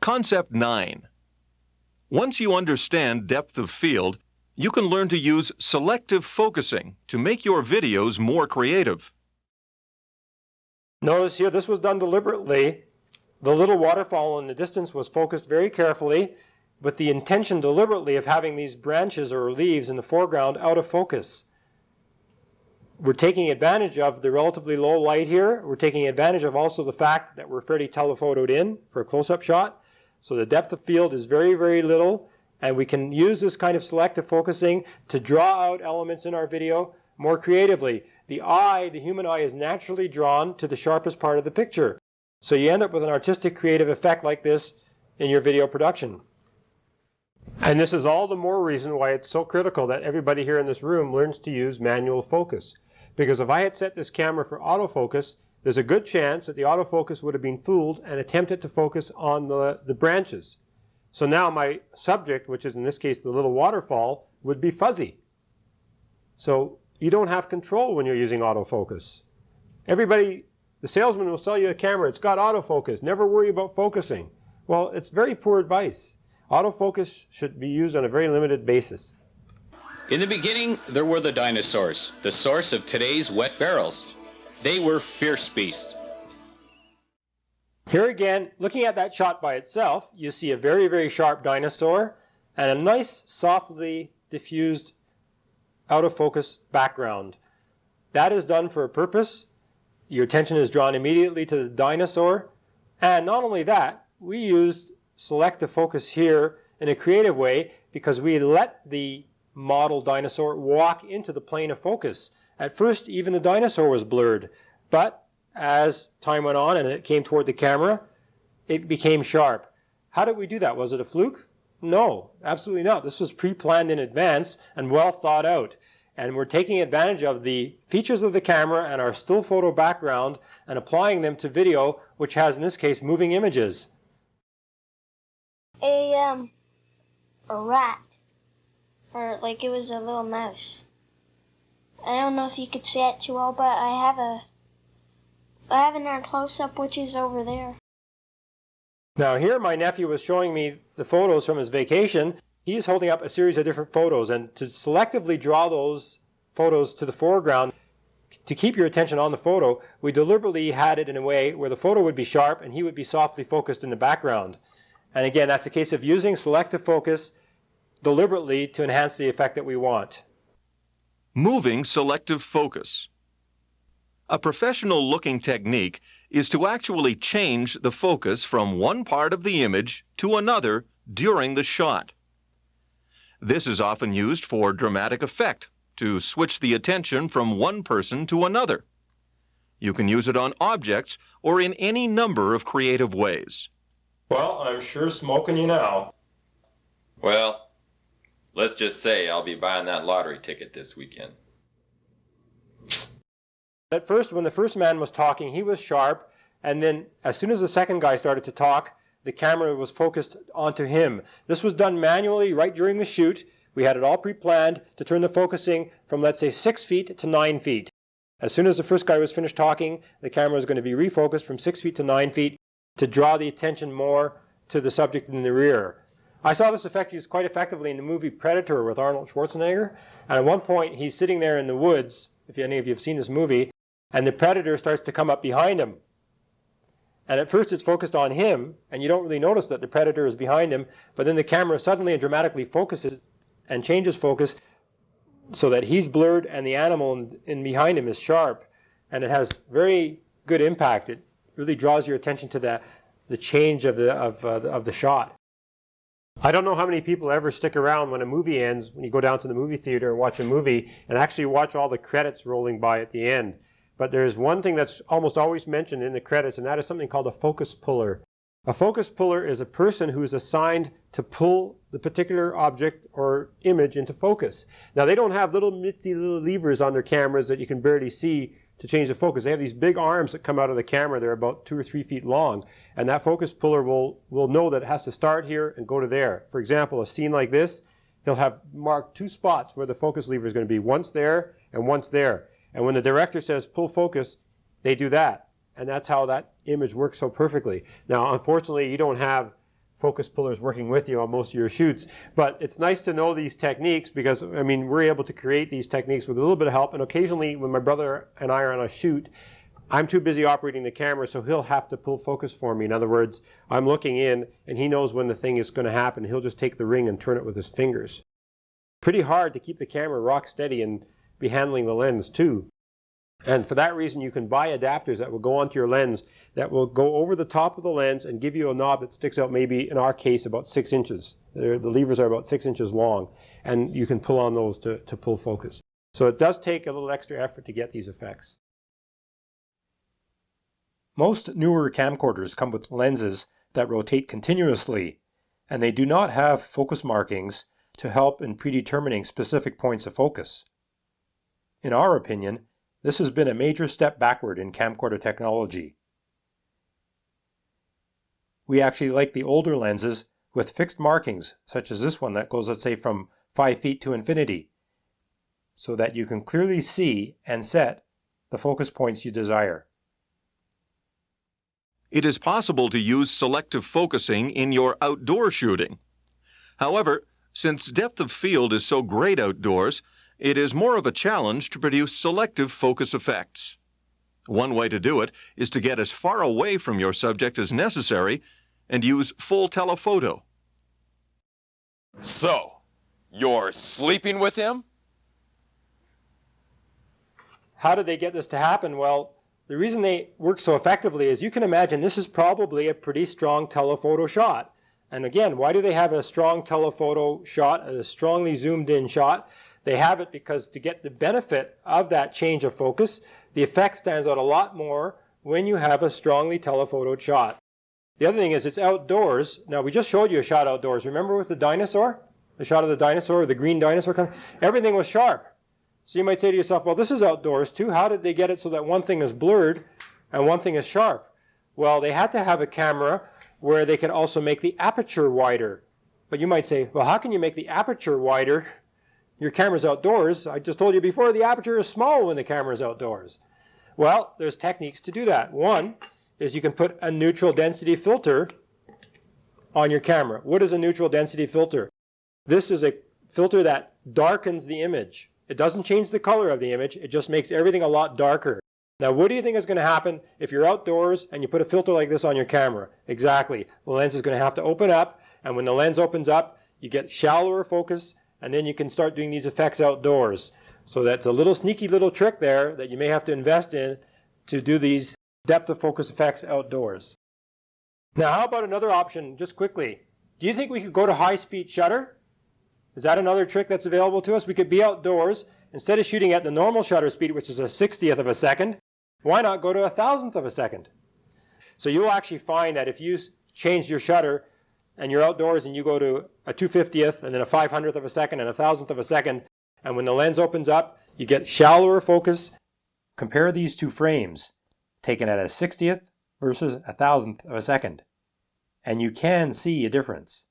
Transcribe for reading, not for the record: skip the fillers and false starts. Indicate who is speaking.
Speaker 1: Concept 9. Once you understand depth of field, you can learn to use selective focusing to make your videos more creative.
Speaker 2: Notice here, this was done deliberately. The little waterfall in the distance was focused very carefully with the intention deliberately of having these branches or leaves in the foreground out of focus. We're taking advantage of the relatively low light here. We're taking advantage of also the fact that we're fairly telephotoed in for a close-up shot. So the depth of field is very, very little, and we can use this kind of selective focusing to draw out elements in our video more creatively. The eye, the human eye, is naturally drawn to the sharpest part of the picture. So you end up with an artistic creative effect like this in your video production. And this is all the more reason why it's so critical that everybody here in this room learns to use manual focus. Because if I had set this camera for autofocus, there's a good chance that the autofocus would have been fooled and attempted to focus on the branches. So now my subject, which is in this case the little waterfall, would be fuzzy. So you don't have control when you're using autofocus. Everybody, the salesman will sell you a camera, it's got autofocus, never worry about focusing. Well, it's very poor advice. Autofocus should be used on a very limited basis.
Speaker 3: In the beginning, there were the dinosaurs, the source of today's wet barrels. They were fierce beasts.
Speaker 2: Here again, looking at that shot by itself, you see a very, very sharp dinosaur and a nice, softly diffused, out-of-focus background. That is done for a purpose. Your attention is drawn immediately to the dinosaur. And not only that, we used selective focus here in a creative way because we let the model dinosaur walk into the plane of focus. At first, even the dinosaur was blurred, but as time went on and it came toward the camera, it became sharp. How did we do that? Was it a fluke? No, absolutely not. This was pre-planned in advance and well thought out. And we're taking advantage of the features of the camera and our still photo background and applying them to video, which has, in this case, moving images.
Speaker 4: A rat, or like it was a little mouse. I don't know if you could see it too well, but I have another close-up which is over there.
Speaker 2: Now here my nephew was showing me the photos from his vacation. He's holding up a series of different photos, and to selectively draw those photos to the foreground, to keep your attention on the photo, we deliberately had it in a way where the photo would be sharp and he would be softly focused in the background. And again, that's a case of using selective focus deliberately to enhance the effect that we want.
Speaker 1: Moving selective focus. A professional-looking technique is to actually change the focus from one part of the image to another during the shot. This is often used for dramatic effect, to switch the attention from one person to another. You can use it on objects or in any number of creative ways.
Speaker 2: Well, I'm sure smoking you now.
Speaker 5: Well, let's just say I'll be buying that lottery ticket this weekend.
Speaker 2: At first, when the first man was talking, he was sharp, and then as soon as the second guy started to talk, the camera was focused onto him. This was done manually right during the shoot. We had it all pre-planned to turn the focusing from, let's say, 6 feet to 9 feet. As soon as the first guy was finished talking, the camera was going to be refocused from 6 feet to 9 feet to draw the attention more to the subject in the rear. I saw this effect used quite effectively in the movie Predator with Arnold Schwarzenegger. And at one point, he's sitting there in the woods, if any of you have seen this movie, and the predator starts to come up behind him. And at first it's focused on him, and you don't really notice that the predator is behind him, but then the camera suddenly and dramatically focuses and changes focus so that he's blurred and the animal in behind him is sharp. And it has very good impact. It really draws your attention to the change of the shot. I don't know how many people ever stick around when a movie ends, when you go down to the movie theater and watch a movie, and actually watch all the credits rolling by at the end. But there's one thing that's almost always mentioned in the credits, and that is something called a focus puller. A focus puller is a person who is assigned to pull the particular object or image into focus. Now, they don't have little levers on their cameras that you can barely see to change the focus. They have these big arms that come out of the camera. They're about 2 or 3 feet long. And that focus puller will know that it has to start here and go to there. For example, a scene like this, he'll have marked 2 spots where the focus lever is going to be, once there and once there. And when the director says pull focus, they do that. And that's how that image works so perfectly. Now, unfortunately, you don't have focus pullers working with you on most of your shoots. But it's nice to know these techniques because, I mean, we're able to create these techniques with a little bit of help. And occasionally when my brother and I are on a shoot, I'm too busy operating the camera, so he'll have to pull focus for me. In other words, I'm looking in and he knows when the thing is going to happen. He'll just take the ring and turn it with his fingers. Pretty hard to keep the camera rock steady and be handling the lens too. And for that reason, you can buy adapters that will go onto your lens that will go over the top of the lens and give you a knob that sticks out maybe, in our case, about 6 inches. The levers are about 6 inches long, and you can pull on those to pull focus. So it does take a little extra effort to get these effects. Most newer camcorders come with lenses that rotate continuously, and they do not have focus markings to help in predetermining specific points of focus. In our opinion, this has been a major step backward in camcorder technology. We actually like the older lenses with fixed markings, such as this one that goes, let's say, from 5 feet to infinity, so that you can clearly see and set the focus points you desire.
Speaker 1: It is possible to use selective focusing in your outdoor shooting. However, since depth of field is so great outdoors, it is more of a challenge to produce selective focus effects. One way to do it is to get as far away from your subject as necessary and use full telephoto.
Speaker 5: So, you're sleeping with him?
Speaker 2: How did they get this to happen? Well, the reason they work so effectively is, you can imagine, this is probably a pretty strong telephoto shot. And again, why do they have a strong telephoto shot, a strongly zoomed in shot? They have it because to get the benefit of that change of focus, the effect stands out a lot more when you have a strongly telephotoed shot. The other thing is, it's outdoors. Now, we just showed you a shot outdoors. Remember with the dinosaur? The shot of the dinosaur, the green dinosaur? Everything was sharp. So you might say to yourself, well, this is outdoors too. How did they get it so that one thing is blurred and one thing is sharp? Well, they had to have a camera where they could also make the aperture wider. But you might say, well, how can you make the aperture wider? Your camera's outdoors. I just told you before, the aperture is small when the camera's outdoors. Well, there's techniques to do that. One is you can put a neutral density filter on your camera. What is a neutral density filter? This is a filter that darkens the image. It doesn't change the color of the image. It just makes everything a lot darker. Now, what do you think is going to happen if you're outdoors and you put a filter like this on your camera? Exactly. The lens is going to have to open up, and when the lens opens up, you get shallower focus, and then you can start doing these effects outdoors. So that's a little sneaky little trick there that you may have to invest in to do these depth of focus effects outdoors. Now, how about another option, just quickly? Do you think we could go to high-speed shutter? Is that another trick that's available to us? We could be outdoors. Instead of shooting at the normal shutter speed, which is a 60th of a second, why not go to a 1,000th of a second? So you'll actually find that if you change your shutter and you're outdoors and you go to a 250th and then a 500th of a second and a 1,000th of a second, and when the lens opens up, you get shallower focus.
Speaker 6: Compare these two frames, taken at a 60th versus a 1,000th of a second, and you can see a difference.